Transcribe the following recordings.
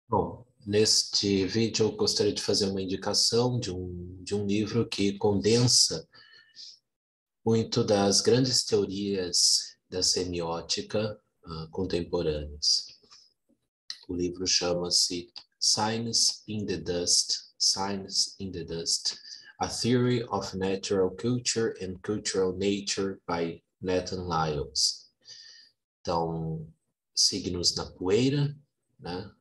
Bom, neste vídeo eu gostaria de fazer uma indicação de um livro que condensa muito das grandes teorias da semiótica contemporâneas. O livro chama-se Signs in the Dust, Signs in the Dust, A Theory of Natural Culture and Cultural Nature by Nathan Lyons. Então, signos na poeira, né?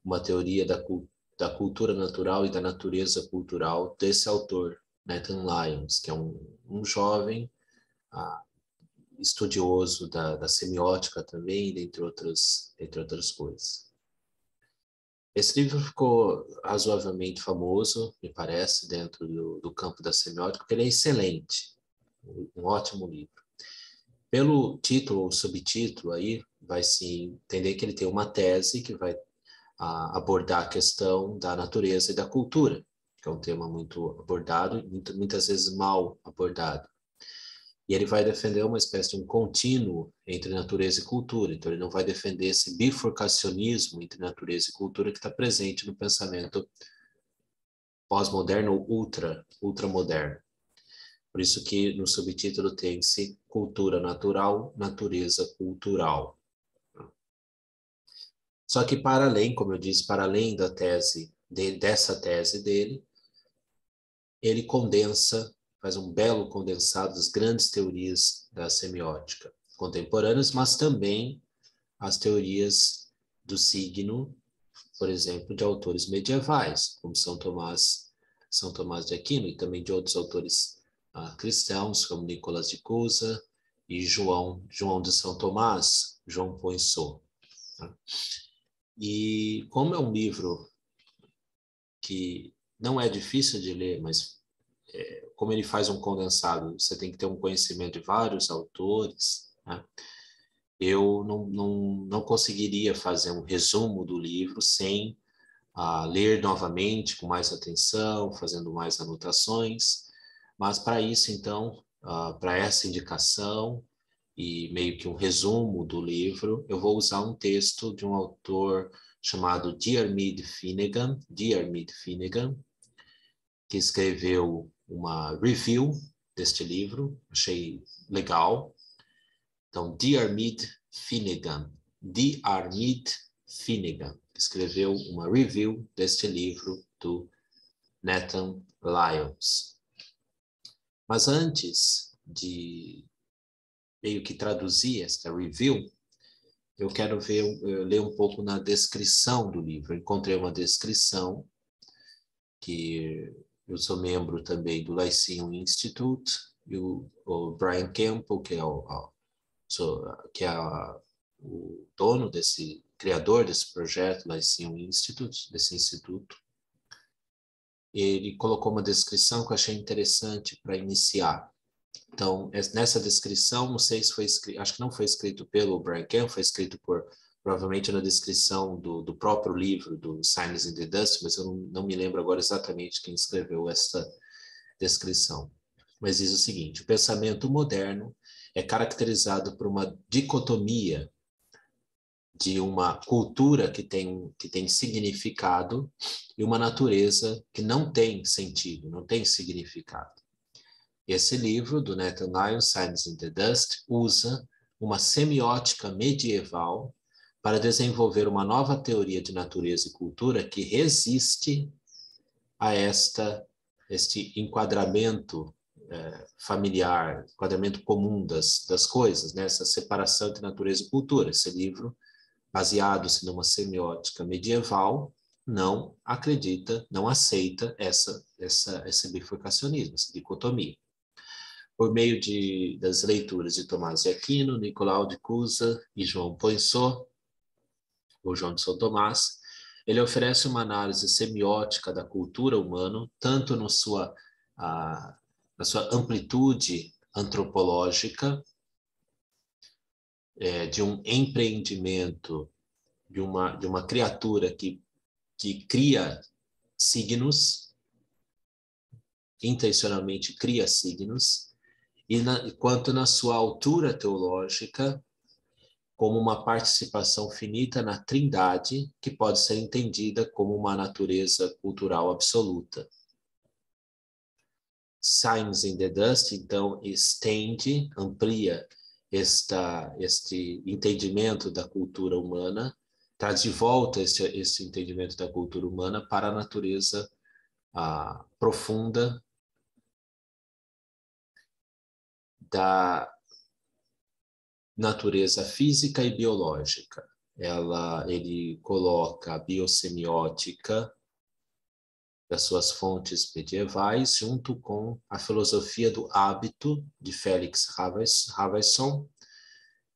Uma teoria da cultura natural e da natureza cultural desse autor, Nathan Lyons, que é um jovem ah, estudioso da semiótica também, entre outras coisas. Esse livro ficou razoavelmente famoso, me parece, dentro do campo da semiótica, porque ele é excelente, um ótimo livro. Pelo título ou subtítulo aí, vai se entender que ele tem uma tese que vai abordar a questão da natureza e da cultura, que é um tema muito abordado e muitas vezes mal abordado. E ele vai defender uma espécie de um contínuo entre natureza e cultura. Então, ele não vai defender esse bifurcacionismo entre natureza e cultura que está presente no pensamento pós-moderno ou ultramoderno. Por isso que no subtítulo tem-se cultura natural, natureza cultural. Só que para além, como eu disse, para além da tese dessa tese dele, ele condensa, faz um belo condensado das grandes teorias da semiótica contemporâneas, mas também as teorias do signo, por exemplo, de autores medievais, como São Tomás de Aquino, e também de outros autores cristãos, como Nicolas de Cusa e João de São Tomás, João Poinsot. Tá? E como é um livro que não é difícil de ler, mas como ele faz um condensado, você tem que ter um conhecimento de vários autores, né? Eu não conseguiria fazer um resumo do livro sem ler novamente com mais atenção, fazendo mais anotações, mas para isso, então, para essa indicação e meio que um resumo do livro, eu vou usar um texto de um autor chamado Diarmuid Finnegan, que escreveu uma review deste livro, achei legal. Então, Diarmuid Finnegan, escreveu uma review deste livro do Nathan Lyons. Mas antes de meio que traduzir esta review, eu quero ler um pouco na descrição do livro. Eu encontrei uma descrição que eu sou membro também do Lyceum Institute, e o Brian Campbell, que é o dono criador desse projeto, Lyceum Institute, desse instituto, ele colocou uma descrição que eu achei interessante para iniciar. Então, nessa descrição, não sei se foi escrito, acho que não foi escrito pelo Brian Campbell, foi escrito provavelmente na descrição do próprio livro, do Signs in the Dust, mas eu não me lembro agora exatamente quem escreveu essa descrição. Mas diz o seguinte: o pensamento moderno é caracterizado por uma dicotomia de uma cultura que tem significado e uma natureza que não tem sentido, não tem significado. Esse livro, do Nathan Lyons, Signs in the Dust, usa uma semiótica medieval para desenvolver uma nova teoria de natureza e cultura que resiste a este enquadramento familiar, enquadramento comum das coisas, né? Essa separação entre natureza e cultura. Esse livro, baseado-se numa semiótica medieval, não acredita, não aceita esse bifurcacionismo, essa dicotomia. Por meio das leituras de Tomás de Aquino, Nicolau de Cusa e João Poinsot, ou João de São Tomás, ele oferece uma análise semiótica da cultura humana, tanto na sua amplitude antropológica, de um empreendimento de uma criatura que cria signos, intencionalmente cria signos, quanto na sua altura teológica, como uma participação finita na trindade, que pode ser entendida como uma natureza cultural absoluta. Signs in the Dust, então, estende, amplia este entendimento da cultura humana, traz de volta este entendimento da cultura humana para a natureza profunda da natureza física e biológica. Ele coloca a biosemiótica das suas fontes medievais junto com a filosofia do hábito de Felix Havason.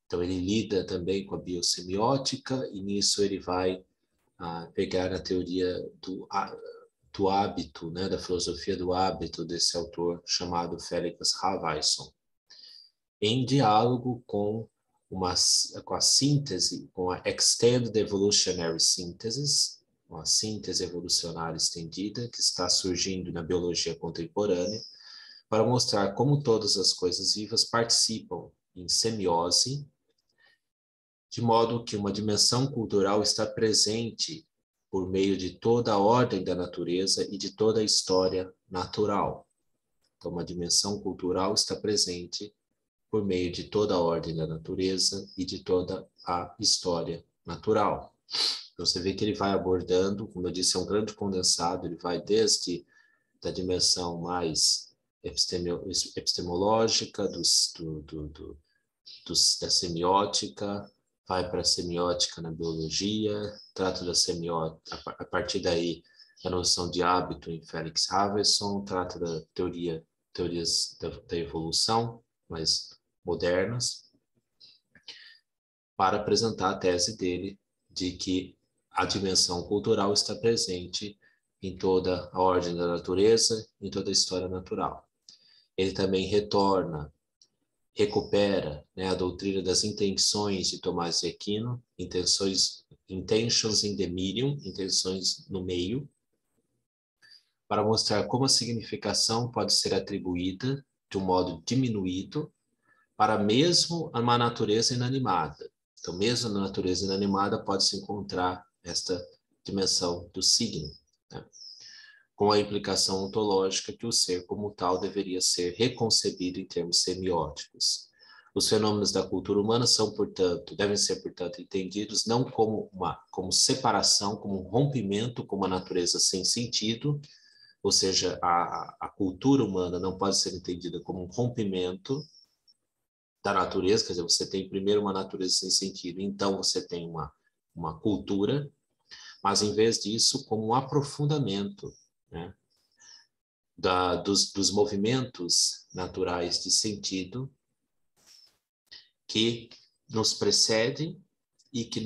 Então ele lida também com a biosemiótica e nisso ele vai pegar a teoria do hábito, né, da filosofia do hábito desse autor chamado Felix Havason, em diálogo com a síntese, com a Extended Evolutionary Synthesis, uma síntese evolucionária estendida que está surgindo na biologia contemporânea, para mostrar como todas as coisas vivas participam em semiose, de modo que uma dimensão cultural está presente por meio de toda a ordem da natureza e de toda a história natural. Então, uma dimensão cultural está presente por meio de toda a ordem da natureza e de toda a história natural. Então, você vê que ele vai abordando, como eu disse, é um grande condensado, ele vai desde a dimensão mais epistemológica, da semiótica, vai para a semiótica na biologia, trata da semiótica, a partir daí, a noção de hábito em Felix Havason, trata da teorias da evolução, mais modernas, para apresentar a tese dele de que a dimensão cultural está presente em toda a ordem da natureza, em toda a história natural. Ele também recupera, né, a doutrina das intenções de Tomás de Aquino, intentions in the medium, intenções no meio, para mostrar como a significação pode ser atribuída de um modo diminuído para mesmo uma natureza inanimada. Então, mesmo na natureza inanimada pode-se encontrar esta dimensão do signo, né? Com a implicação ontológica que o ser como tal deveria ser reconcebido em termos semióticos. Os fenômenos da cultura humana devem ser, portanto, entendidos não como separação, como um rompimento com uma natureza sem sentido, ou seja, a cultura humana não pode ser entendida como um rompimento da natureza, quer dizer, você tem primeiro uma natureza sem sentido, então você tem uma cultura, mas em vez disso, como um aprofundamento, né, dos movimentos naturais de sentido que nos precedem e que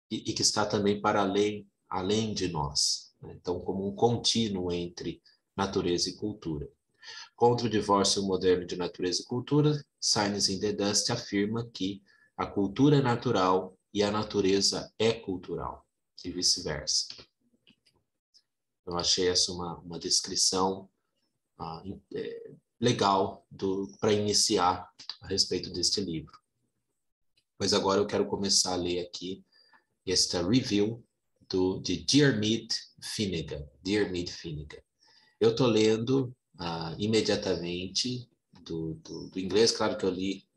e que está também para além de nós, né? Então, como um contínuo entre natureza e cultura. Contra o divórcio moderno de natureza e cultura, Signs in the Dust afirma que a cultura é natural e a natureza é cultural, e vice-versa. Eu achei essa uma descrição legal para iniciar a respeito deste livro. Mas agora eu quero começar a ler aqui esta review de Diarmuid Finnegan. Eu estou lendo imediatamente do inglês, claro que eu li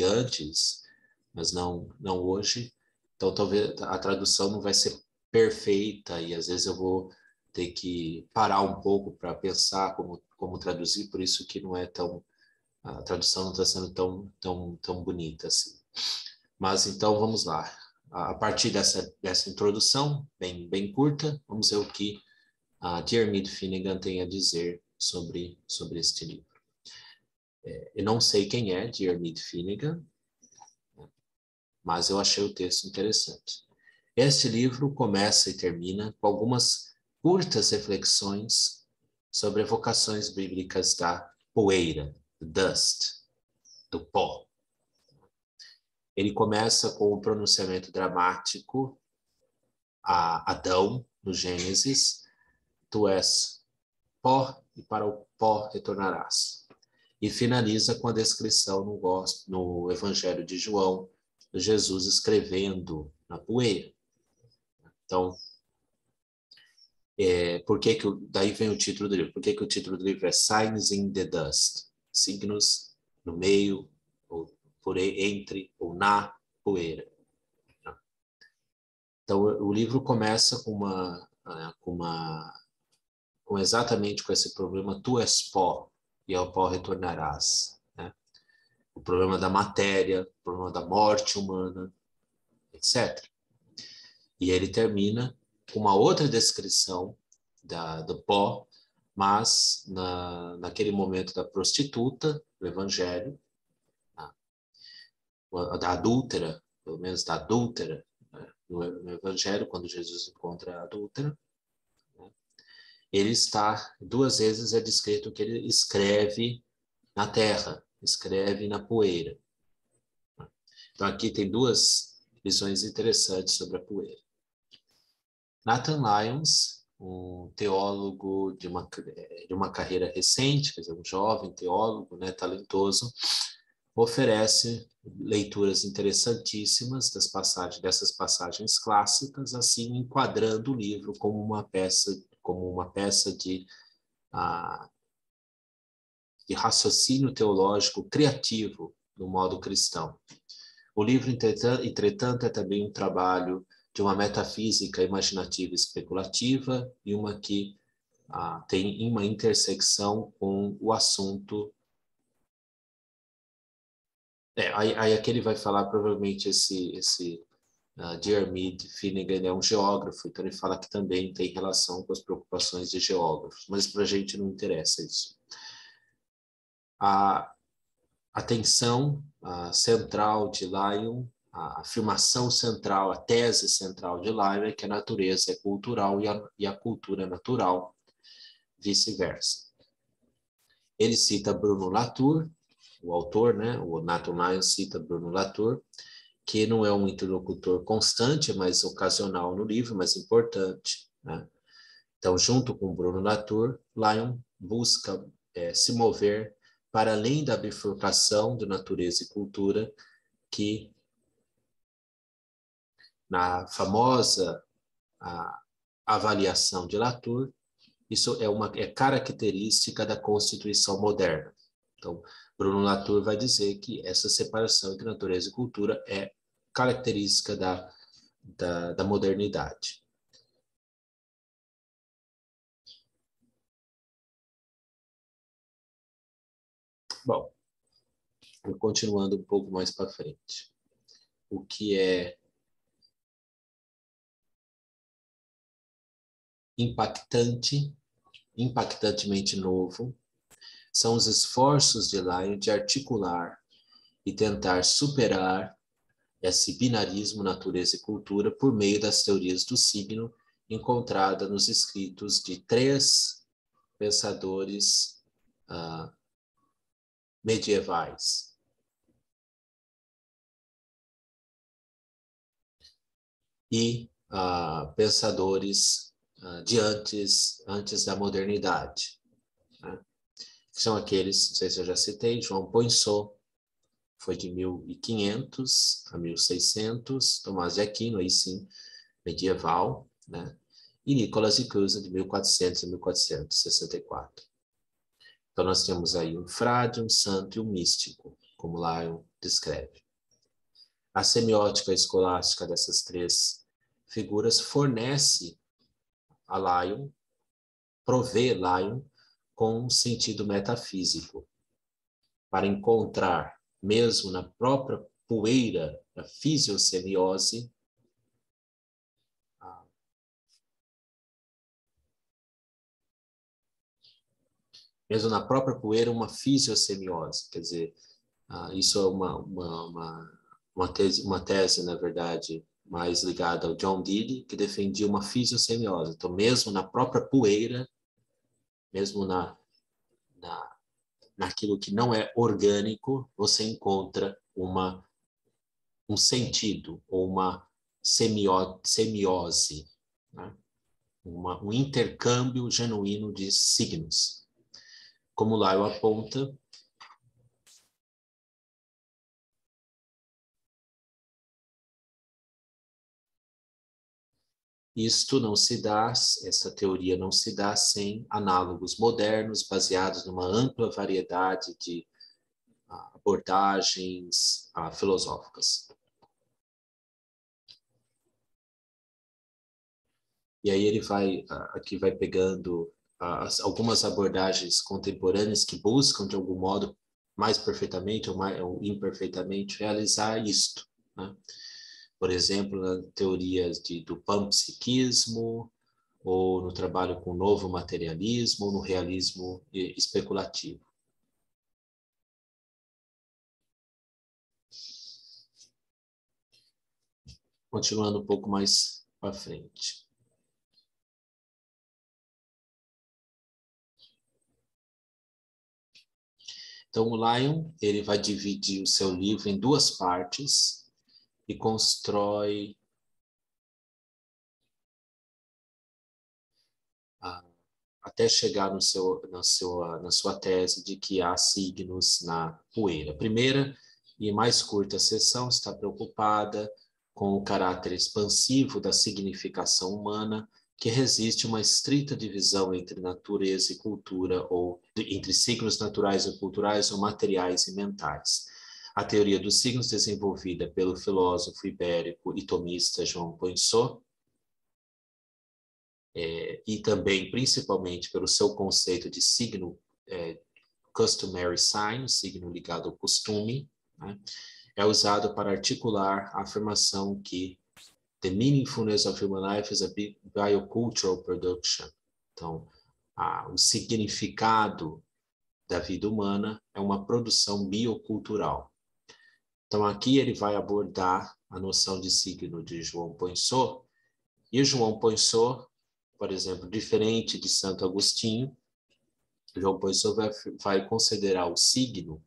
antes, mas não hoje. Então talvez a tradução não vai ser perfeita e às vezes eu vou ter que parar um pouco para pensar como traduzir, por isso que não é a tradução não está sendo tão bonita assim. Mas então vamos lá. A partir dessa introdução bem curta, vamos ver o que a Diarmuid Finnegan tem a dizer sobre este livro. Eu não sei quem é Diarmuid Finnegan, mas eu achei o texto interessante. Este livro começa e termina com algumas curtas reflexões sobre evocações bíblicas da poeira, dust, do pó. Ele começa com o pronunciamento dramático a Adão, no Gênesis: tu és pó e para o pó retornarás. e finaliza com a descrição no Evangelho de João, de Jesus escrevendo na poeira. Então, daí vem o título do livro. Por que o título do livro é Signs in the Dust? Signos no meio, ou entre, ou na poeira. Então, o livro começa com exatamente com esse problema: tu és pó, e ao pó retornarás. Né? O problema da matéria, o problema da morte humana, etc. E ele termina com uma outra descrição do pó, mas naquele momento da prostituta, do Evangelho, da adúltera, pelo menos da adúltera, né? No Evangelho, quando Jesus encontra a adúltera, né? Ele está, 2 vezes é descrito que ele escreve na terra, escreve na poeira. Então aqui tem 2 visões interessantes sobre a poeira. Nathan Lyons, um teólogo de uma carreira recente, quer dizer, um jovem teólogo, né, talentoso, oferece leituras interessantíssimas dessas passagens clássicas, assim enquadrando o livro como uma peça de raciocínio teológico criativo no modo cristão. O livro, entretanto, é também um trabalho de uma metafísica imaginativa e especulativa, e uma que tem uma intersecção com o assunto. Aí aqui ele vai falar, provavelmente, esse Diarmuid Finnegan é um geógrafo, então ele fala que também tem relação com as preocupações de geógrafos, mas para a gente não interessa isso. A tensão central de Lyon, a afirmação central, a tese central de Lyon é que a natureza é cultural e a cultura é natural, vice-versa. Ele cita Bruno Latour, o autor, né? O Nathan Lyons cita Bruno Latour, que não é um interlocutor constante, mas ocasional no livro, mas importante, né? Então, junto com Bruno Latour, Lyon busca se mover para além da bifurcação de natureza e cultura, que na famosa avaliação de Latour, isso é característica da Constituição moderna. Então, Bruno Latour vai dizer que essa separação entre natureza e cultura é característica da modernidade. Bom, continuando um pouco mais para frente. O que é impactantemente novo, são os esforços de Lyon de articular e tentar superar esse binarismo natureza e cultura por meio das teorias do signo encontrada nos escritos de 3 pensadores medievais. E pensadores de antes da modernidade, né? São aqueles, não sei se eu já citei, João Poinsot, foi de 1500 a 1600, Tomás de Aquino, aí sim, medieval, né? E Nicolas de Cusa, de 1400 a 1464. Então nós temos aí um frade, um santo e um místico, como Lyon descreve. A semiótica escolástica dessas 3 figuras fornece a Lyon, provê Lyon com um sentido metafísico, para encontrar, mesmo na própria poeira da fisiosemiose, mesmo na própria poeira, uma fisiosemiose. Quer dizer, isso é uma tese, na verdade, mais ligada ao John Dee, que defendia uma fisiosemiose. Então, mesmo na própria poeira, mesmo naquilo que não é orgânico, você encontra um sentido, ou uma semiose, né? Um intercâmbio genuíno de signos. Como Lyon aponta, Isto não se dá, essa teoria não se dá sem análogos modernos baseados numa ampla variedade de abordagens filosóficas. E aí ele aqui vai pegando algumas abordagens contemporâneas que buscam, de algum modo, mais perfeitamente ou imperfeitamente, realizar isto, né? Por exemplo, nas teorias do panpsiquismo, ou no trabalho com o novo materialismo, ou no realismo especulativo. Continuando um pouco mais para frente. Então, o Lyon, ele vai dividir o seu livro em duas partes e constrói até chegar na sua tese de que há signos na poeira. A primeira e mais curta seção está preocupada com o caráter expansivo da significação humana, que resiste uma estrita divisão entre natureza e cultura, ou entre signos naturais e culturais, ou materiais e mentais. A teoria dos signos, desenvolvida pelo filósofo ibérico e tomista João Poinsot, e também, principalmente, pelo seu conceito de signo customary sign, signo ligado ao costume, né, é usado para articular a afirmação que the meaningfulness of human life is a biocultural production. Então, o significado da vida humana é uma produção biocultural. Então, aqui ele vai abordar a noção de signo de João Poinsot, e João Poinsot, por exemplo, diferente de Santo Agostinho, João Poinsot vai considerar o signo,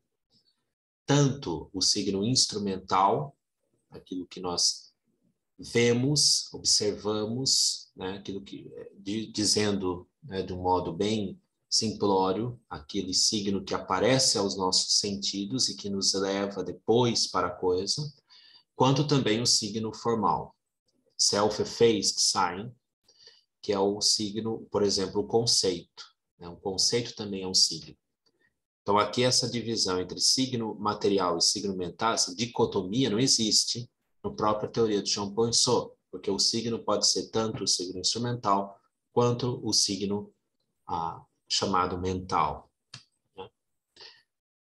tanto o signo instrumental, aquilo que nós vemos, observamos, né, aquilo que, dizendo, né, de um modo bem simplório, aquele signo que aparece aos nossos sentidos e que nos leva depois para a coisa, quanto também o signo formal, self-effaced sign, que é o signo, por exemplo, o conceito. Né? O conceito também é um signo. Então, aqui essa divisão entre signo material e signo mental, essa dicotomia não existe na própria teoria de Jean Poinsot, porque o signo pode ser tanto o signo instrumental quanto o signo chamado mental. Né?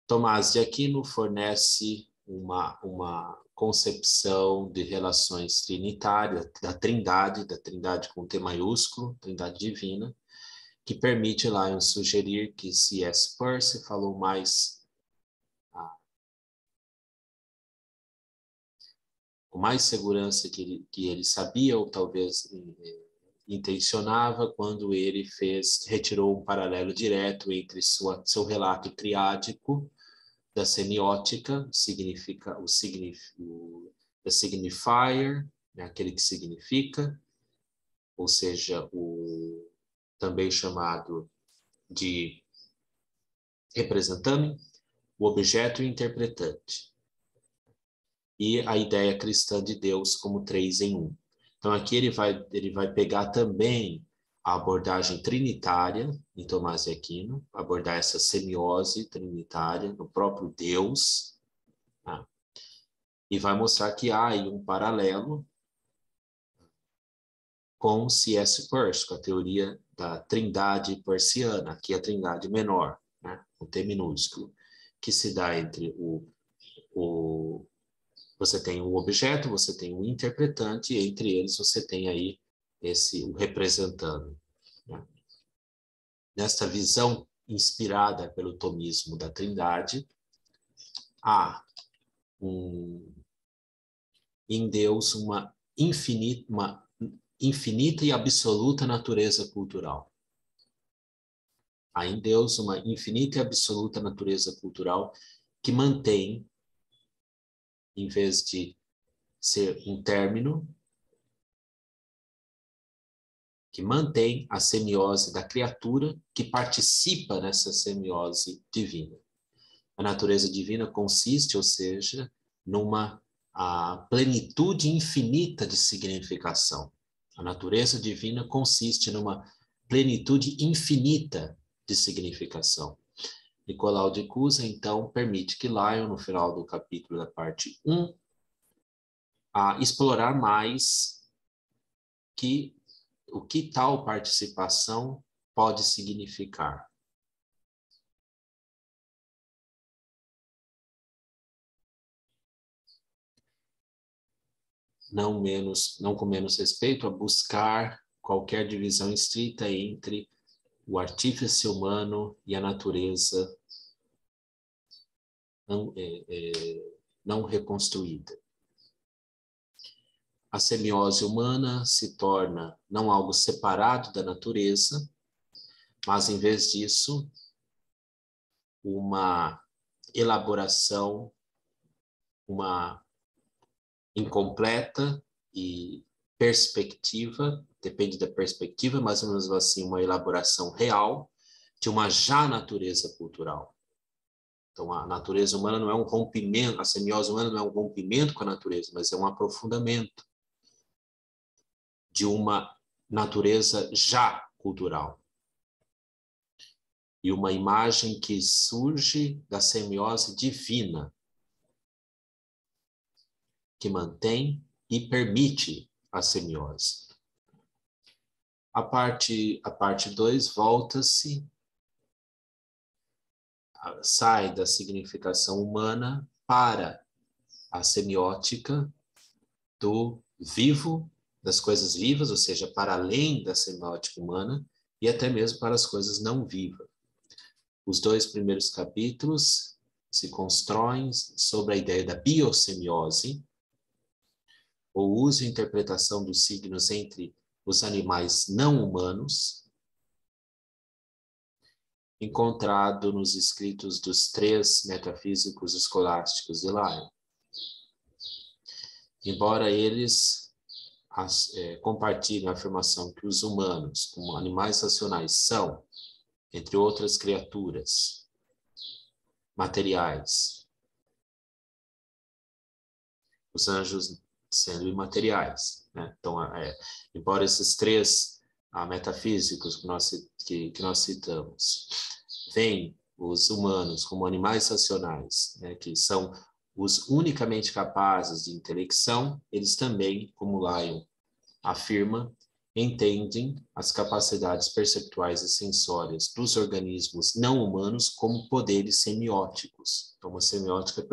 Tomás de Aquino fornece uma concepção de relações trinitárias, da trindade com T maiúsculo, trindade divina, que permite Lyon sugerir que C.S. Peirce falou mais com mais segurança que ele sabia, ou talvez intencionava, quando ele retirou um paralelo direto entre seu relato triádico da semiótica, the signifier, né, aquele que significa, ou seja, o também chamado de representante, o objeto e o interpretante, e a ideia cristã de Deus como 3 em 1. Então aqui ele vai pegar também a abordagem trinitária em Tomás de Aquino, abordar essa semiose trinitária no próprio Deus, tá? E vai mostrar que há aí um paralelo com C.S. Peirce, com a teoria da trindade persiana, aqui a trindade menor, né, o T minúsculo, que se dá entre você tem o objeto, você tem o interpretante, e entre eles você tem aí o representando. Né? Nesta visão inspirada pelo tomismo da trindade, há em Deus uma infinita e absoluta natureza cultural. Há em Deus uma infinita e absoluta natureza cultural que mantém, em vez de ser um término, que mantém a semiose da criatura que participa nessa semiose divina. A natureza divina consiste, ou seja, numa plenitude infinita de significação. A natureza divina consiste numa plenitude infinita de significação. Nicolau de Cusa, então, permite que Lion, no final do capítulo da parte 1, a explorar mais o que tal participação pode significar. Não com menos respeito a buscar qualquer divisão estrita entre o artífice humano e a natureza não reconstruída. A semiose humana se torna não algo separado da natureza, mas, em vez disso, uma elaboração, uma incompleta e perspectiva, depende da perspectiva, mais ou menos assim, uma elaboração real de uma já natureza cultural. Então, a natureza humana não é um rompimento, a semiose humana não é um rompimento com a natureza, mas é um aprofundamento de uma natureza já cultural. E uma imagem que surge da semiose divina, que mantém e permite a semiose. A parte 2 volta-se, sai da significação humana para a semiótica do vivo, das coisas vivas, ou seja, para além da semiótica humana e até mesmo para as coisas não vivas. Os 2 primeiros capítulos se constroem sobre a ideia da biosemiose, o uso e interpretação dos signos entre os animais não humanos, encontrado nos escritos dos 3 metafísicos escolásticos de Lion. Embora eles compartilhem a afirmação que os humanos, como animais racionais, são, entre outras criaturas, materiais, os anjos sendo imateriais, né? Então, embora esses 3 metafísicos que nós citamos veem os humanos como animais racionais, né, que são os unicamente capazes de intelecção, eles também, como Lion afirma, entendem as capacidades perceptuais e sensórias dos organismos não humanos como poderes semióticos. Então, uma semiótica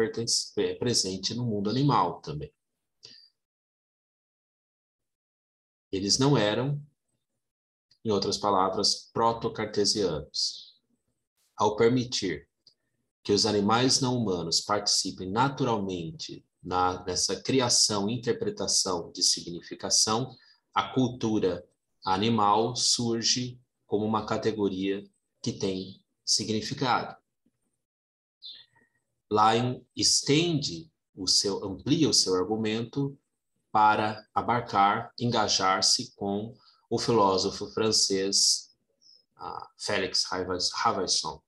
presente no mundo animal também. Eles não eram, em outras palavras, proto-cartesianos. Ao permitir que os animais não humanos participem naturalmente nessa criação e interpretação de significação, a cultura animal surge como uma categoria que tem significado. Lion amplia o seu argumento para engajar-se com o filósofo francês Félix Havaisson,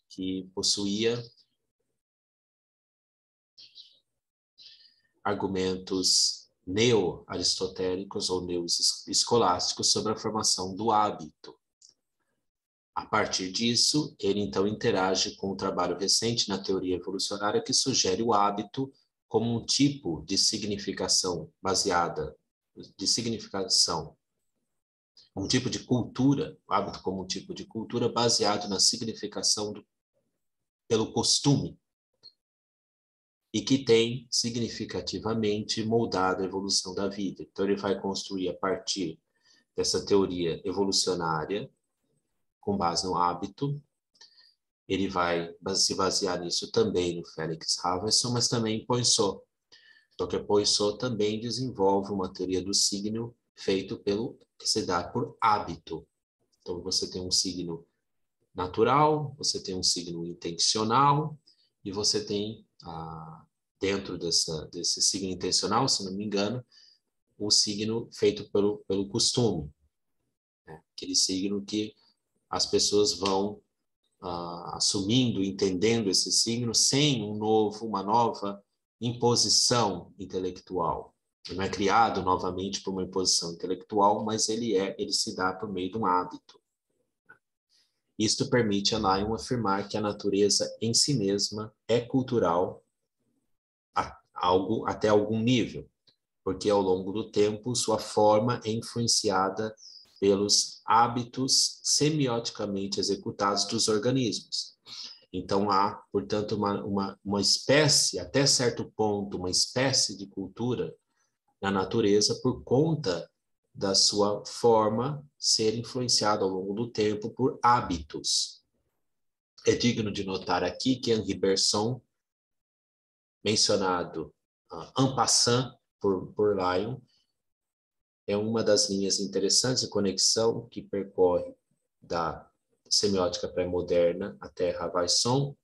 que possuía argumentos neo-aristotélicos ou neo-escolásticos sobre a formação do hábito. A partir disso, ele então interage com um trabalho recente na teoria evolucionária que sugere o hábito como um tipo de significação um tipo de cultura, o hábito como um tipo de cultura baseado na significação pelo costume, e que tem significativamente moldado a evolução da vida. Então, ele vai construir a partir dessa teoria evolucionária, com base no hábito. Ele vai se basear nisso também no Félix Havaisson, mas também em Poinsot. Porque Poinsot também desenvolve uma teoria do signo que se dá por hábito. Então, você tem um signo natural, você tem um signo intencional, e você tem, dentro desse signo intencional, se não me engano, um signo feito pelo costume. Né? Aquele signo que as pessoas vão assumindo, entendendo esse signo, sem uma nova imposição intelectual. Ele não é criado novamente por uma imposição intelectual, mas ele se dá por meio de um hábito. Isto permite a Lyon afirmar que a natureza em si mesma é cultural até algum nível, porque ao longo do tempo sua forma é influenciada pelos hábitos semioticamente executados dos organismos. Então há, portanto, uma espécie, até certo ponto, uma espécie de cultura na natureza por conta da sua forma ser influenciada ao longo do tempo por hábitos. É digno de notar aqui que Henri Bergson, mencionado en passant por Lyon, é uma das linhas interessantes de conexão que percorre da semiótica pré-moderna até Ravaillason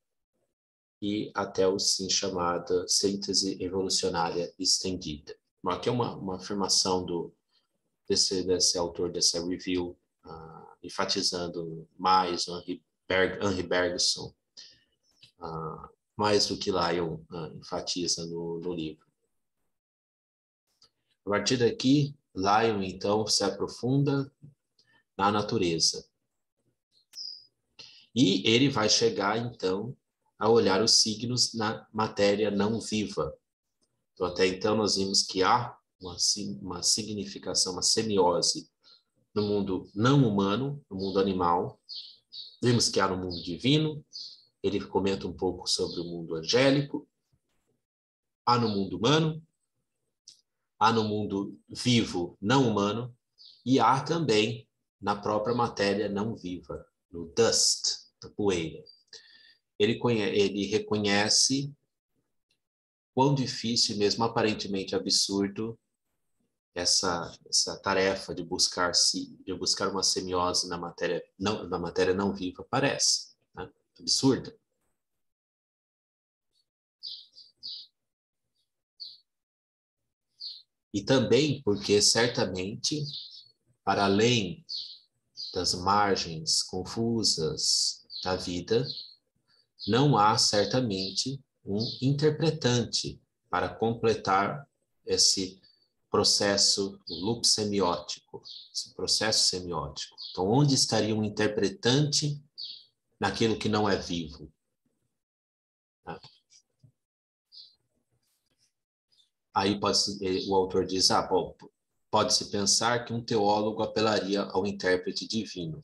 e até o sim chamada síntese evolucionária estendida. Aqui é uma afirmação desse autor dessa review, enfatizando mais Henri Bergson, mais do que Lyon enfatiza no livro. A partir daqui, Lyon, então, se aprofunda na natureza. E ele vai chegar, então, a olhar os signos na matéria não viva. Então, até então, nós vimos que há uma significação, uma semiose no mundo não humano, no mundo animal. Vimos que há no mundo divino. Ele comenta um pouco sobre o mundo angélico. Há no mundo humano. Há no mundo vivo não humano. E há também na própria matéria não viva, no dust, na poeira. Ele reconhece quão difícil, mesmo aparentemente absurdo, essa tarefa de buscar uma semiose na matéria não viva parece, né? Absurda. E também porque, certamente, para além das margens confusas da vida, não há, certamente, um interpretante para completar esse processo, o loop semiótico, esse processo semiótico. Então, onde estaria um interpretante naquilo que não é vivo? Aí o autor diz, pode-se pensar que um teólogo apelaria ao intérprete divino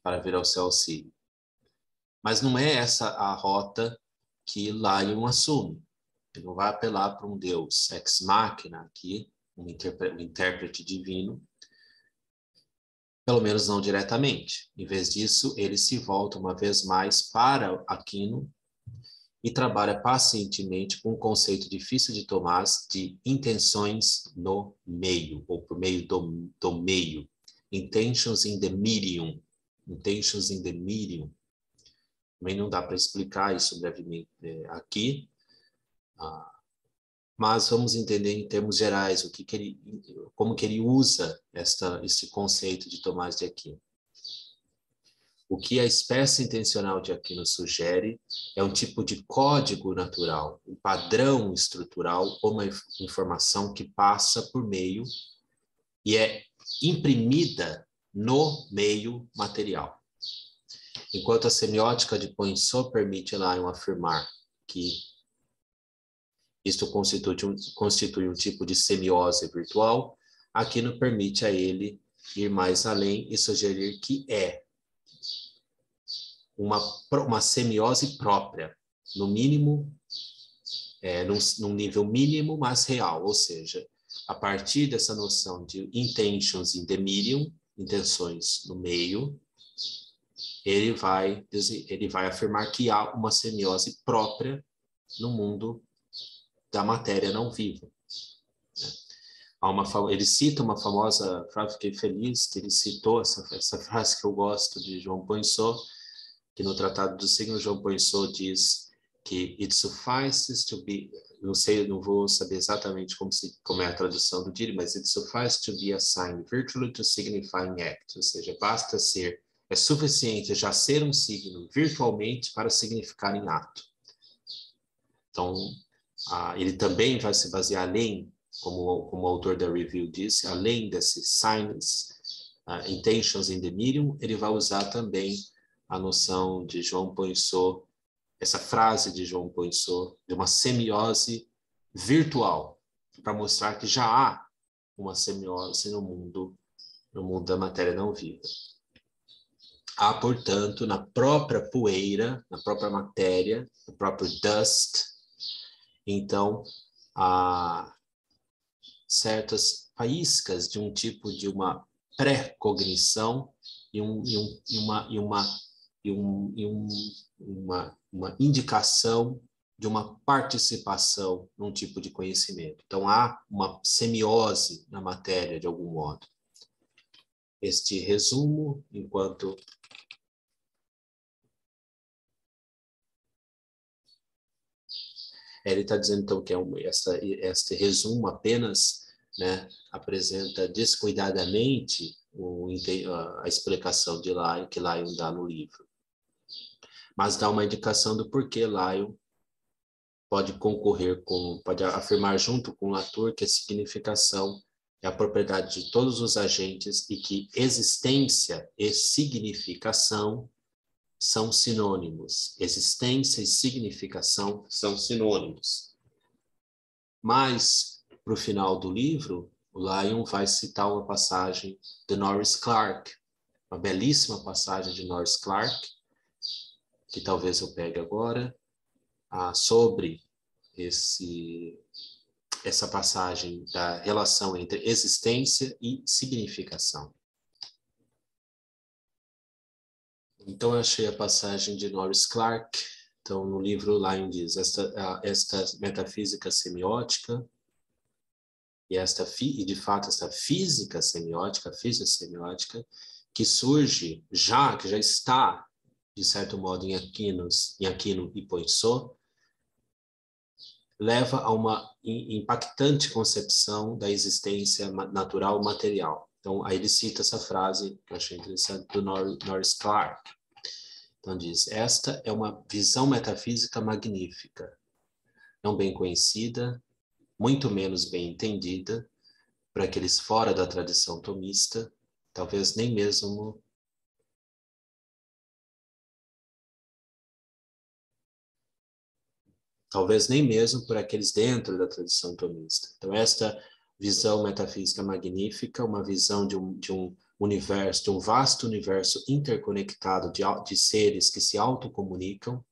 para vir ao seu auxílio. Mas não é essa a rota que Lyon assume. Ele não vai apelar para um Deus ex machina aqui, um intérprete divino, pelo menos não diretamente. Em vez disso, ele se volta uma vez mais para Aquino e trabalha pacientemente com um conceito difícil de Tomás de intenções no meio, ou por meio do meio. Intentions in the medium. Intentions in the medium. Também não dá para explicar isso brevemente aqui, mas vamos entender em termos gerais como que ele usa esse conceito de Tomás de Aquino. O que a espécie intencional de Aquino sugere é um tipo de código natural, um padrão estrutural ou uma informação que passa por meio e é imprimida no meio material. Enquanto a semiótica de Poinsot permite a Lyon afirmar que isto constitui um tipo de semiose virtual, Aquino permite a ele ir mais além e sugerir que é uma semiose própria, no mínimo, num nível mínimo, mas real, ou seja, a partir dessa noção de intentions in the medium, intenções no meio, ele vai afirmar que há uma semiose própria no mundo da matéria não viva. Ele cita uma famosa frase, fiquei feliz que ele citou essa frase que eu gosto de João Poinsot, que no Tratado dos Signos, João Poinsot diz que it suffices to be, não vou saber exatamente como é a tradução do Diri, mas it suffices to be a sign virtually to signifying act, ou seja, é suficiente já ser um signo virtualmente para significar em ato. Então, ele também vai se basear além, como o autor da review disse, além desse signs, intentions in the medium, ele vai usar também a noção de João Poinsot, essa frase de João Poinsot, de uma semiose virtual, para mostrar que já há uma semiose no mundo da matéria não viva. Há, portanto, na própria poeira, na própria matéria, no próprio dust, então, há certas faíscas de um tipo de uma pré-cognição e uma indicação de uma participação num tipo de conhecimento. Então, há uma semiose na matéria, de algum modo. Este resumo, enquanto ele está dizendo, então, que este resumo apenas, né, apresenta descuidadamente a explicação de Lyon, que Lyon dá no livro. Mas dá uma indicação do porquê Lyon pode pode afirmar junto com Latour que a significação é a propriedade de todos os agentes e que existência e significação são sinônimos. Existência e significação são sinônimos. Mas, para o final do livro, o Lyon vai citar uma passagem de Norris Clarke, uma belíssima passagem de Norris Clarke, que talvez eu pegue agora, sobre essa passagem da relação entre existência e significação. Então, eu achei a passagem de Norris Clarke. Então, no livro, Lyon diz, esta metafísica semiótica e de fato, esta física semiótica, que surge que já está, de certo modo, em Aquino e Poinsot, leva a uma impactante concepção da existência natural material. Então, aí ele cita essa frase, que eu achei interessante, do Norris Clarke. Então, diz, esta é uma visão metafísica magnífica, não bem conhecida, muito menos bem entendida, para aqueles fora da tradição tomista, talvez nem mesmo por aqueles dentro da tradição tomista. Então, esta visão metafísica magnífica, uma visão de um universo, de um vasto universo interconectado de seres que se autocomunicam,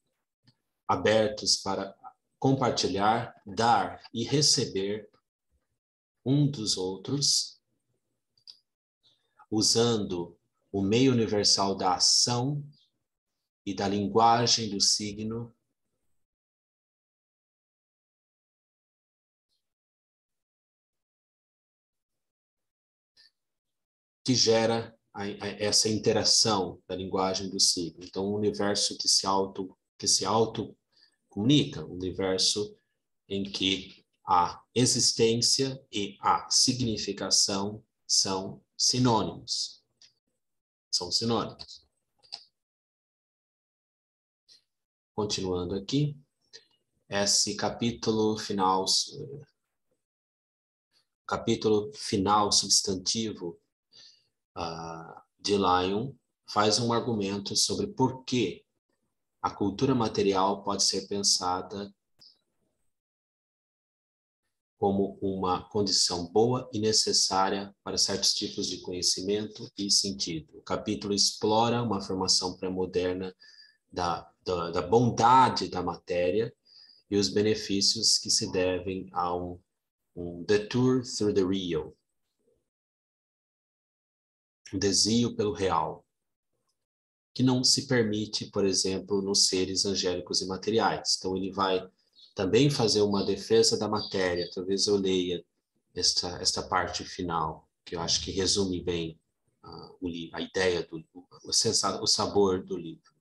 abertos para compartilhar, dar e receber um dos outros, usando o meio universal da ação e da linguagem do signo, que gera essa interação da linguagem do signo. Então, um universo que se auto comunica, um universo em que a existência e a significação são sinônimos. São sinônimos. Continuando aqui, esse capítulo final substantivo de Lyon faz um argumento sobre por que a cultura material pode ser pensada como uma condição boa e necessária para certos tipos de conhecimento e sentido. O capítulo explora uma formação pré-moderna da bondade da matéria e os benefícios que se devem a um detour through the real, um desvio pelo real, que não se permite, por exemplo, nos seres angélicos e materiais. Então, ele vai também fazer uma defesa da matéria. Talvez eu leia esta parte final, que eu acho que resume bem a ideia, o sabor do livro.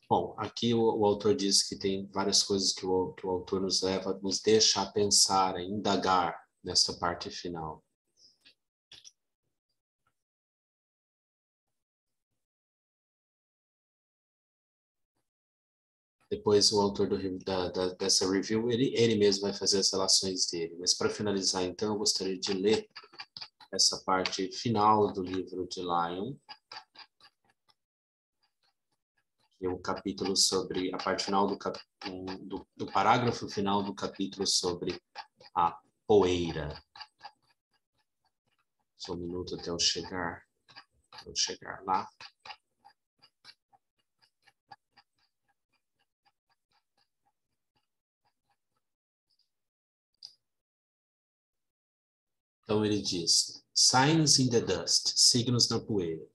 Bom, aqui o autor diz que tem várias coisas que o autor nos deixa a pensar, a indagar nesta parte final. Depois o autor dessa review, ele mesmo vai fazer as relações dele. Mas para finalizar, então, eu gostaria de ler essa parte final do livro de Lyon, que é o capítulo sobre, a parte final do parágrafo final do capítulo sobre a poeira. Só um minuto até eu chegar lá. Então ele diz: Signs in the Dust, signos na poeira.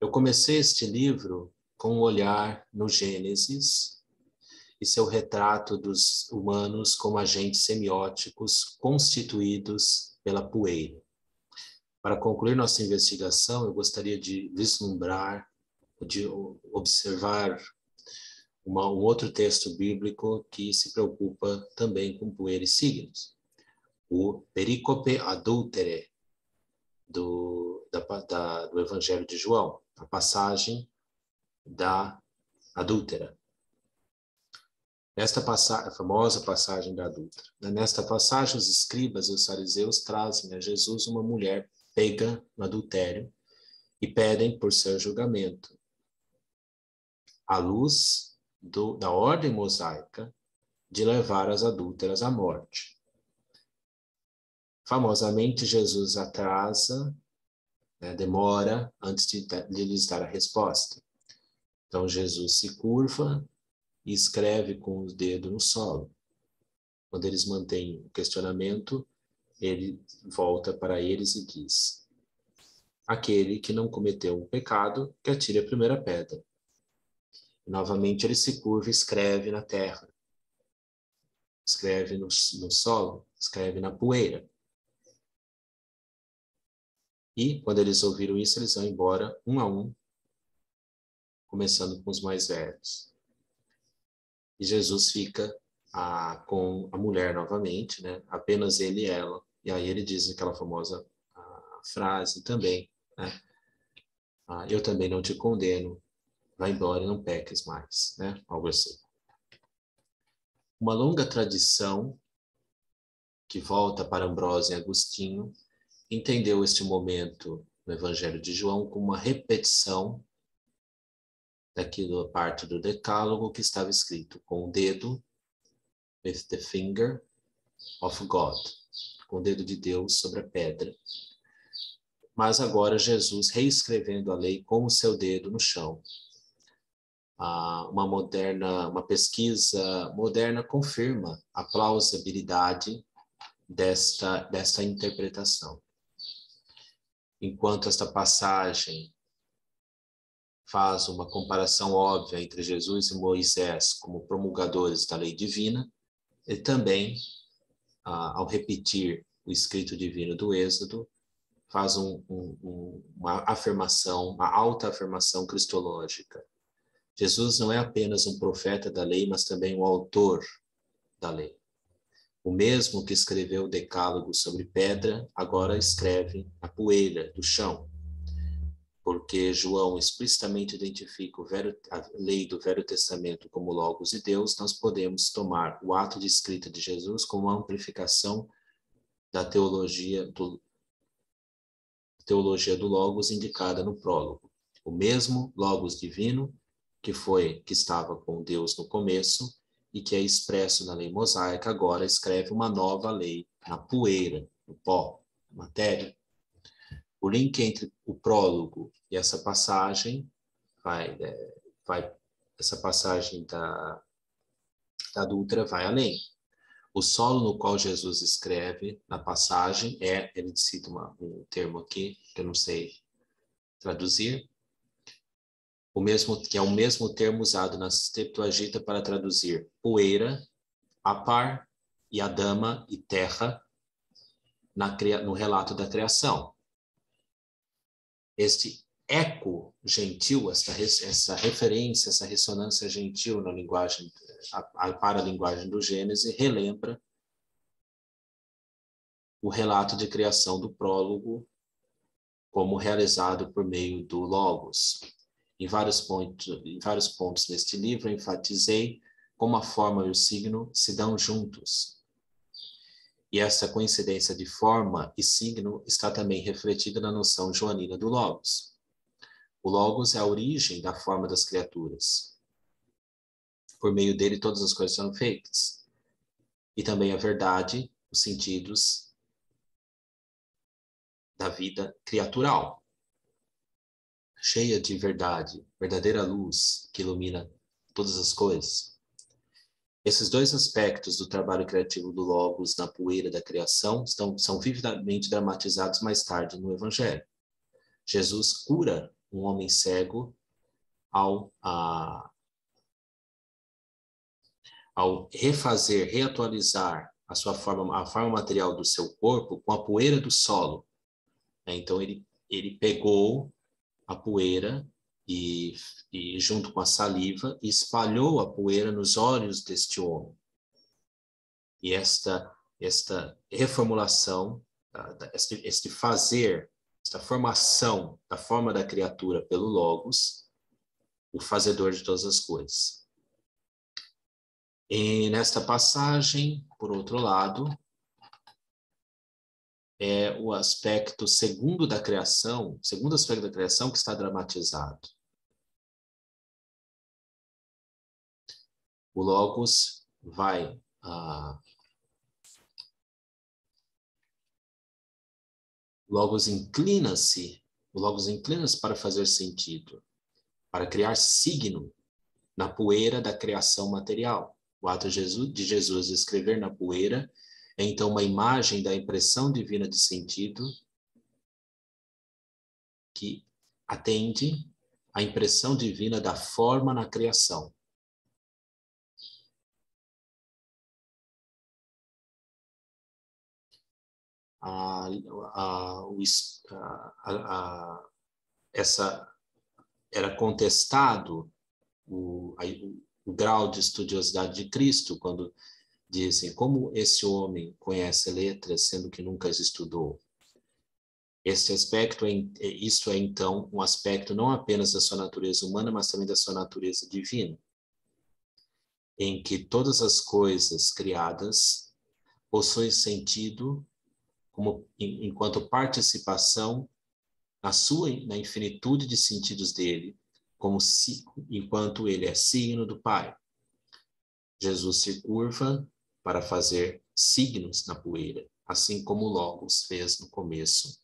Eu comecei este livro com um olhar no Gênesis e seu retrato dos humanos como agentes semióticos constituídos pela poeira. Para concluir nossa investigação, eu gostaria de vislumbrar, de observar um outro texto bíblico que se preocupa também com poeira e signos. O Pericope Adultere, do Evangelho de João, a passagem da adúltera. A famosa passagem da adúltera. Nesta passagem, os escribas e os fariseus trazem a Jesus uma mulher pega no adultério e pedem por seu julgamento. À luz da ordem mosaica de levar as adúlteras à morte. Famosamente, Jesus atrasa, demora antes de lhes dar a resposta. Então, Jesus se curva e escreve com o dedo no solo. Quando eles mantêm o questionamento, ele volta para eles e diz: aquele que não cometeu um pecado, que atire a primeira pedra. E, novamente ele se curva e escreve na terra. Escreve no solo, escreve na poeira. E, quando eles ouviram isso, eles vão embora, um a um, começando com os mais velhos. E Jesus fica com a mulher novamente, né? Apenas ele e ela. E aí ele diz aquela famosa frase também, né? Eu também não te condeno, vai embora e não peques mais, né? Algo assim. Uma longa tradição que volta para Ambrósio e Agostinho entendeu este momento no Evangelho de João como uma repetição daquilo, parte do decálogo que estava escrito com o dedo, with the finger of God, com o dedo de Deus sobre a pedra. Mas agora Jesus reescrevendo a lei com o seu dedo no chão. Uma pesquisa moderna confirma a plausibilidade desta interpretação. Enquanto esta passagem faz uma comparação óbvia entre Jesus e Moisés como promulgadores da lei divina, ele também, ao repetir o escrito divino do Êxodo, faz uma afirmação, uma alta afirmação cristológica. Jesus não é apenas um profeta da lei, mas também um autor da lei. O mesmo que escreveu o decálogo sobre pedra, agora escreve a poeira do chão. Porque João explicitamente identifica a lei do Velho Testamento como Logos de Deus, nós podemos tomar o ato de escrita de Jesus como uma amplificação da teologia do Logos indicada no prólogo. O mesmo Logos divino que estava com Deus no começo e que é expresso na lei mosaica, agora escreve uma nova lei na poeira, no pó, na matéria. O link entre o prólogo e essa passagem essa passagem da adúltera vai além. O solo no qual Jesus escreve na passagem ele cita um termo aqui que eu não sei traduzir, que é o mesmo termo usado na Septuaginta para traduzir poeira, apar e Adama e terra no relato da criação. Este eco gentil, essa referência, essa ressonância gentil na linguagem, para a linguagem do Gênesis, relembra o relato de criação do prólogo como realizado por meio do Logos. Em vários pontos neste livro, eu enfatizei como a forma e o signo se dão juntos. E essa coincidência de forma e signo está também refletida na noção joanina do Logos. O Logos é a origem da forma das criaturas. Por meio dele, todas as coisas são feitas. E também a verdade, os sentidos da vida criatural, cheia de verdade, verdadeira luz que ilumina todas as coisas. Esses dois aspectos do trabalho criativo do Logos na poeira da criação são vividamente dramatizados mais tarde no Evangelho. Jesus cura um homem cego ao refazer, reatualizar a forma material do seu corpo com a poeira do solo. Então ele pegou a poeira e junto com a saliva e espalhou a poeira nos olhos deste homem. E esta reformulação, este fazer, esta formação da forma da criatura pelo Logos, o fazedor de todas as coisas. E nesta passagem, por outro lado, é o aspecto segundo da criação, segundo aspecto da criação que está dramatizado. O Logos vai o Logos inclina-se para fazer sentido, para criar signo na poeira da criação material. O ato de Jesus escrever na poeira é então uma imagem da impressão divina de sentido que atende à impressão divina da forma na criação. Era contestado o grau de estudiosidade de Cristo quando dizem como esse homem conhece letras sendo que nunca as estudou. Este aspecto isto é então um aspecto não apenas da sua natureza humana, mas também da sua natureza divina, em que todas as coisas criadas possuem sentido enquanto participação na infinitude de sentidos dele, enquanto ele é signo do Pai. Jesus se curva para fazer signos na poeira, assim como o Logos fez no começo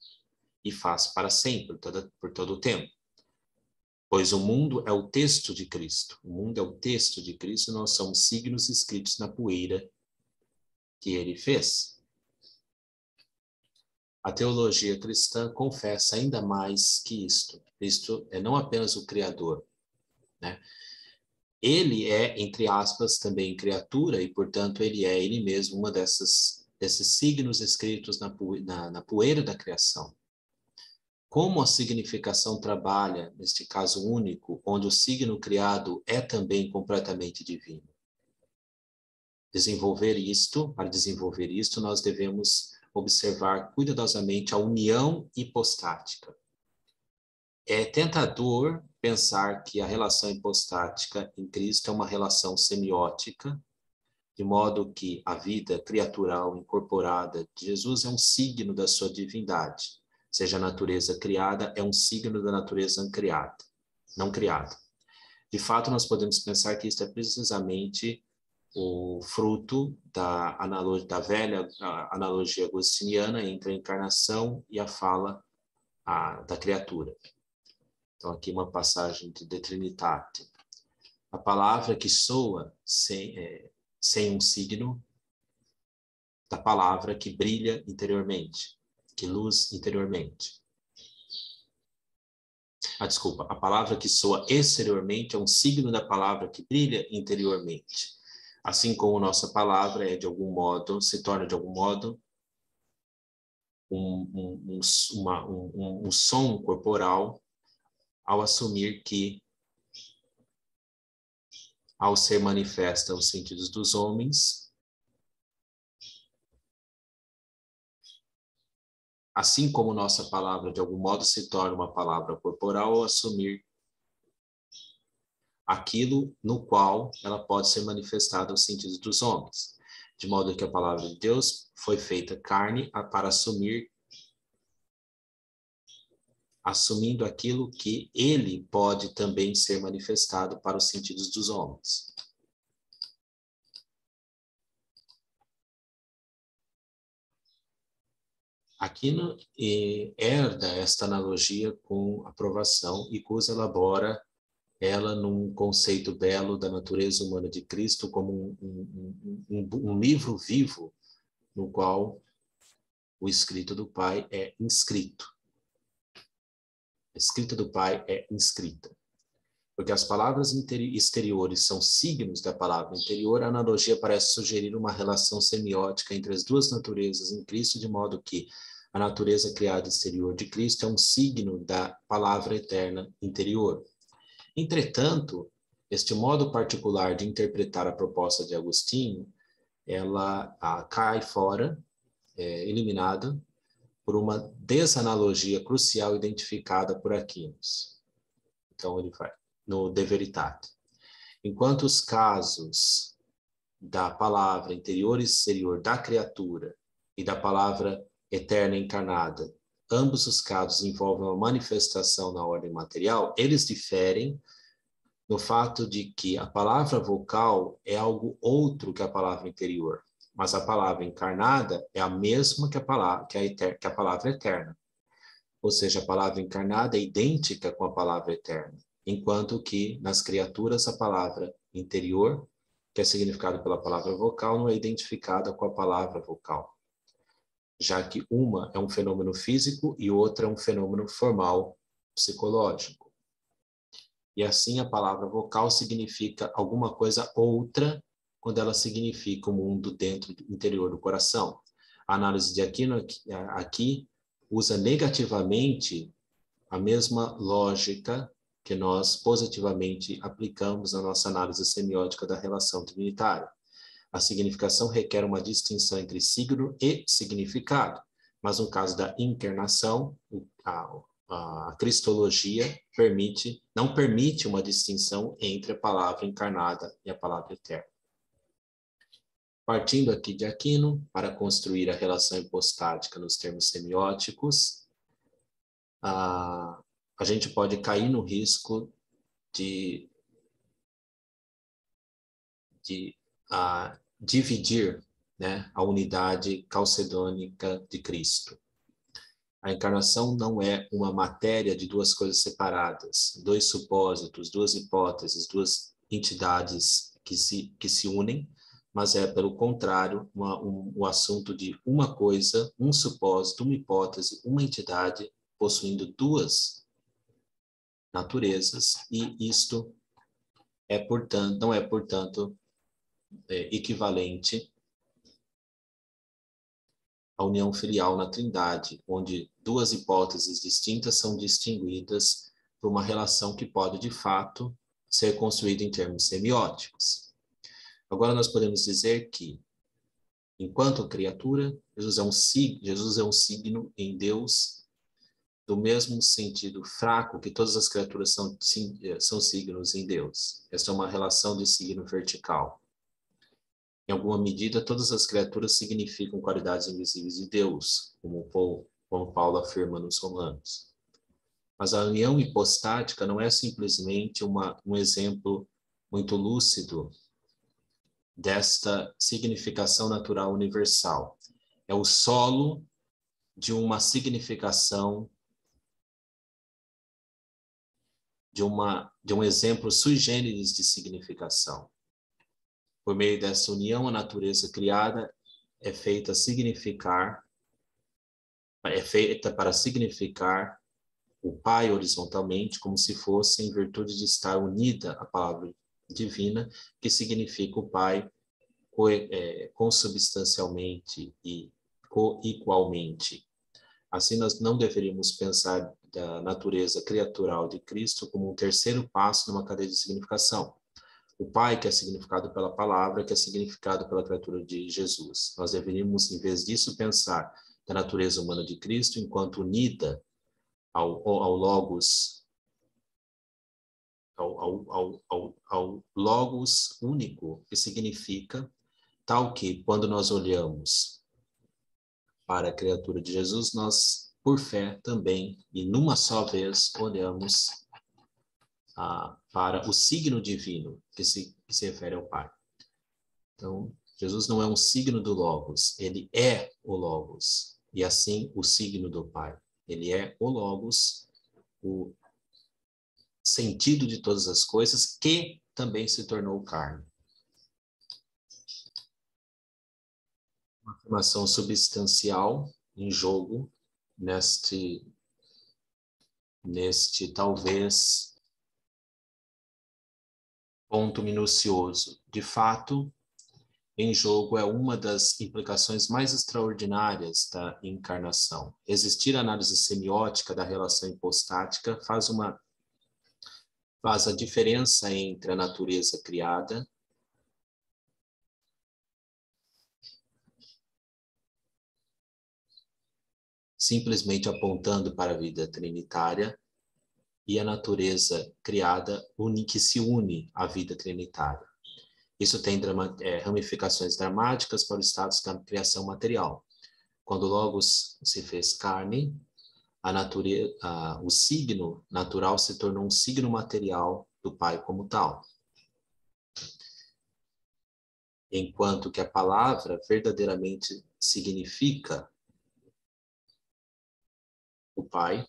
e faz para sempre, por todo o tempo. Pois o mundo é o texto de Cristo. O mundo é o texto de Cristo e nós somos signos escritos na poeira que ele fez. A teologia cristã confessa ainda mais que isto. Cristo é não apenas o Criador, né? Ele é, entre aspas, também criatura e, portanto, ele é ele mesmo uma desses signos escritos na poeira da criação. Como a significação trabalha, neste caso único, onde o signo criado é também completamente divino. Para desenvolver isto, nós devemos observar cuidadosamente a união hipostática. É tentador pensar que a relação hipostática em Cristo é uma relação semiótica, de modo que a vida criatural incorporada de Jesus é um signo da sua divindade, seja a natureza criada é um signo da natureza não criada. De fato, nós podemos pensar que isto é precisamente o fruto da velha analogia agostiniana entre a encarnação e a fala da criatura. Então, aqui uma passagem de Trinitate. A palavra que soa sem um signo da palavra que brilha interiormente, que luz interiormente. Desculpa, a palavra que soa exteriormente é um signo da palavra que brilha interiormente. Assim como nossa palavra se torna de algum modo um som corporal ao assumir que, ao ser manifesta os sentidos dos homens, assim como nossa palavra de algum modo se torna uma palavra corporal ao assumir aquilo no qual ela pode ser manifestada aos sentidos dos homens. De modo que a palavra de Deus foi feita carne para assumindo aquilo que ele pode também ser manifestado para os sentidos dos homens. Aquino herda esta analogia com aprovação e Cusa elabora ela num conceito belo da natureza humana de Cristo como um livro vivo no qual o escrito do Pai é inscrito. A escrita do Pai é inscrita. Porque as palavras exteriores são signos da palavra interior, a analogia parece sugerir uma relação semiótica entre as duas naturezas em Cristo, de modo que a natureza criada exterior de Cristo é um signo da palavra eterna interior. Entretanto, este modo particular de interpretar a proposta de Agostinho, ela cai fora, eliminada, por uma desanalogia crucial identificada por Aquinos. Então, ele vai no De Veritate. Enquanto os casos da palavra interior e exterior da criatura e da palavra eterna encarnada, ambos os casos envolvem uma manifestação na ordem material, eles diferem no fato de que a palavra vocal é algo outro que a palavra interior, mas a palavra encarnada é a mesma que a palavra eterna. Ou seja, a palavra encarnada é idêntica com a palavra eterna, enquanto que nas criaturas a palavra interior, que é significada pela palavra vocal, não é identificada com a palavra vocal, já que uma é um fenômeno físico e outra é um fenômeno formal psicológico. E assim a palavra vocal significa alguma coisa outra quando ela significa o mundo dentro do interior do coração. A análise de Aquino aqui usa negativamente a mesma lógica que nós positivamente aplicamos na nossa análise semiótica da relação trinitária. A significação requer uma distinção entre signo e significado, mas no caso da encarnação, a cristologia não permite uma distinção entre a palavra encarnada e a palavra eterna. Partindo aqui de Aquino, para construir a relação hipostática nos termos semióticos, a gente pode cair no risco de dividir, né, a unidade calcedônica de Cristo. A encarnação não é uma matéria de duas coisas separadas, dois supósitos, duas hipóteses, duas entidades que se unem, mas é, pelo contrário, o assunto de uma coisa, um supósito, uma hipótese, uma entidade possuindo duas naturezas, e isto não é, portanto, equivalente à união filial na Trindade, onde duas hipóteses distintas são distinguidas por uma relação que pode, de fato, ser construída em termos semióticos. Agora nós podemos dizer que, enquanto criatura, Jesus é um signo em Deus, do mesmo sentido fraco que todas as criaturas são signos em Deus. Esta é uma relação de signo vertical. Em alguma medida, todas as criaturas significam qualidades invisíveis de Deus, como Paulo afirma nos Romanos. Mas a união hipostática não é simplesmente um exemplo muito lúcido desta significação natural universal. É o solo de uma significação, de um exemplo sui generis de significação. Por meio dessa união, a natureza criada é feita para significar o Pai horizontalmente, como se fosse em virtude de estar unida à palavra divina, que significa o Pai consubstancialmente e coigualmente. Assim, nós não deveríamos pensar da natureza criatural de Cristo como um terceiro passo numa cadeia de significação. O Pai, que é significado pela palavra, que é significado pela criatura de Jesus. Nós deveríamos, em vez disso, pensar da natureza humana de Cristo enquanto unida ao Logos ao Logos único, que significa tal que, quando nós olhamos para a criatura de Jesus, nós, por fé também, e numa só vez, olhamos para o signo divino, que se refere ao Pai. Então, Jesus não é um signo do Logos, ele é o Logos, e assim o signo do Pai. Ele é o Logos, o sentido de todas as coisas, que também se tornou carne. Uma afirmação substancial em jogo neste talvez ponto minucioso. De fato, em jogo é uma das implicações mais extraordinárias da encarnação. Existir a análise semiótica da relação hipostática faz a diferença entre a natureza criada simplesmente apontando para a vida trinitária e a natureza criada que se une à vida trinitária. Isso tem ramificações dramáticas para o status da criação material. Quando o Logos se fez carne, o signo natural se tornou um signo material do Pai como tal. Enquanto que a palavra verdadeiramente significa o Pai,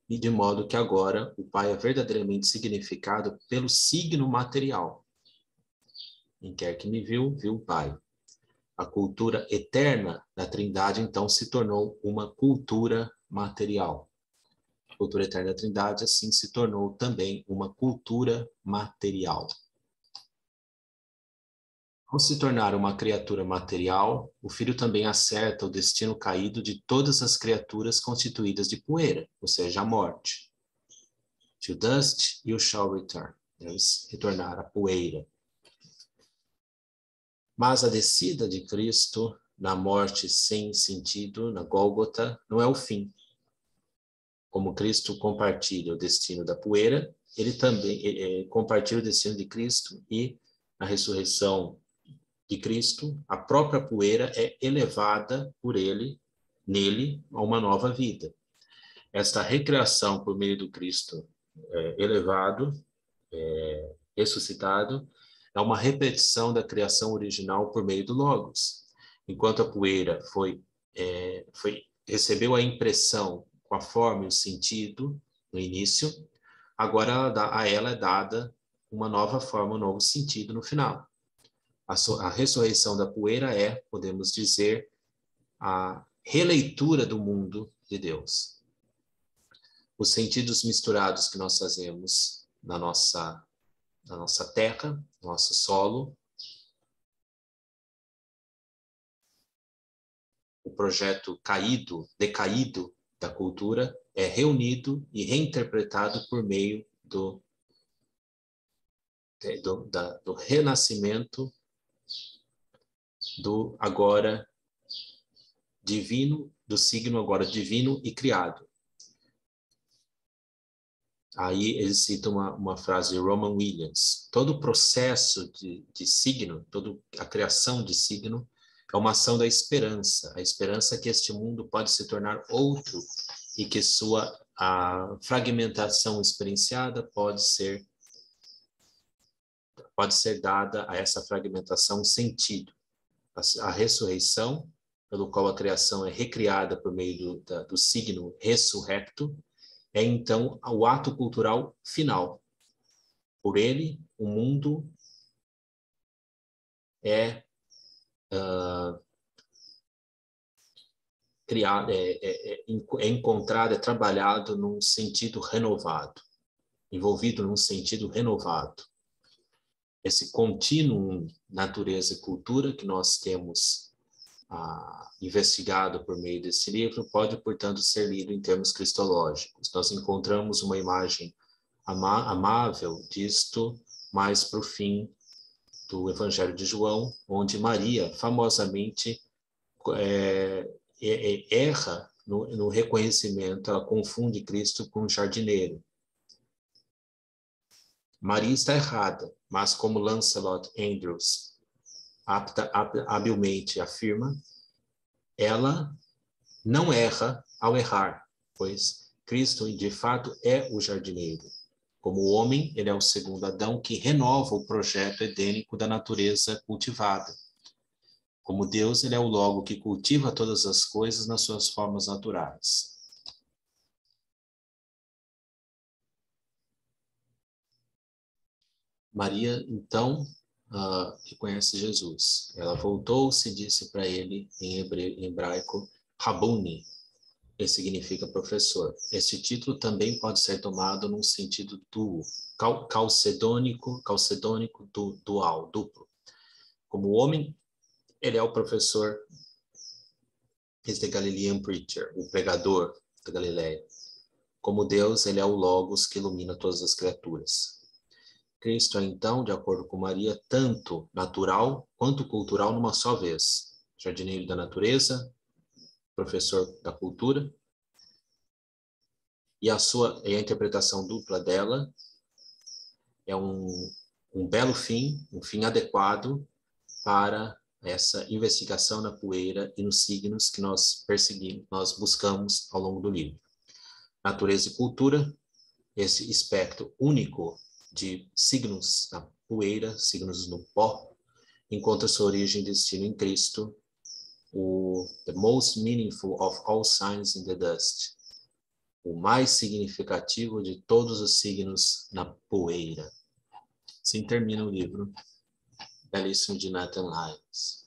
e de modo que agora o Pai é verdadeiramente significado pelo signo material. Quem quer que me viu, viu o Pai. A cultura eterna da Trindade, então, se tornou uma cultura material. A cultura eterna da Trindade, assim, se tornou também uma cultura material. Ao se tornar uma criatura material, o Filho também acerta o destino caído de todas as criaturas constituídas de poeira, ou seja, a morte. To dust you shall return. Deve retornar à poeira. Mas a descida de Cristo na morte sem sentido, na Gólgota, não é o fim. Como Cristo compartilha o destino da poeira, ele também compartilha o destino de Cristo, e na ressurreição de Cristo, a própria poeira é elevada por ele, nele, a uma nova vida. Esta recriação por meio do Cristo elevado, ressuscitado, é uma repetição da criação original por meio do Logos. Enquanto a poeira recebeu a impressão com a forma e o sentido no início, agora a ela é dada uma nova forma, um novo sentido no final. A ressurreição da poeira é, podemos dizer, a releitura do mundo de Deus. Os sentidos misturados que nós fazemos na nossa terra, nosso solo, o projeto decaído da cultura é reunido e reinterpretado por meio do renascimento do agora divino, do signo agora divino e criado. Aí ele cita uma frase de Roman Williams: todo o processo de signo, toda a criação de signo é uma ação da esperança. A esperança é que este mundo pode se tornar outro e que a fragmentação experienciada pode ser dada a essa fragmentação sentido. A ressurreição, pelo qual a criação é recriada por meio do signo ressurrecto, é então o ato cultural final. Por ele, o mundo é criado, é encontrado, é trabalhado num sentido renovado, envolvido num sentido renovado. Esse contínuo natureza e cultura que nós temos investigado por meio desse livro pode, portanto, ser lido em termos cristológicos. Nós encontramos uma imagem amável disto mais para o fim do Evangelho de João, onde Maria famosamente erra no reconhecimento, ela confunde Cristo com um jardineiro. Maria está errada, mas como Lancelot Andrews habilmente afirma, ela não erra ao errar, pois Cristo, de fato, é o jardineiro. Como homem, ele é o segundo Adão que renova o projeto edênico da natureza cultivada. Como Deus, ele é o Logo que cultiva todas as coisas nas suas formas naturais. Maria, então, reconhece Jesus. Ela voltou-se e disse para ele, em hebraico, Rabuni, que significa professor. Este título também pode ser tomado num sentido calcedônico, dual, duplo. Como homem, ele é o professor, is the Galilean preacher, o pregador da Galileia. Como Deus, ele é o Logos que ilumina todas as criaturas. Cristo é, então, de acordo com Maria, tanto natural quanto cultural numa só vez. Jardineiro da natureza, professor da cultura, e a interpretação dupla dela é um belo fim, um fim adequado para essa investigação na poeira e nos signos que nós perseguimos, nós buscamos ao longo do livro. Natureza e cultura, esse espectro único de signos na poeira, signos no pó, encontra sua origem e destino em Cristo, the most meaningful of all signs in the dust, o mais significativo de todos os signos na poeira. Assim termina o livro belíssimo de Nathan Hines.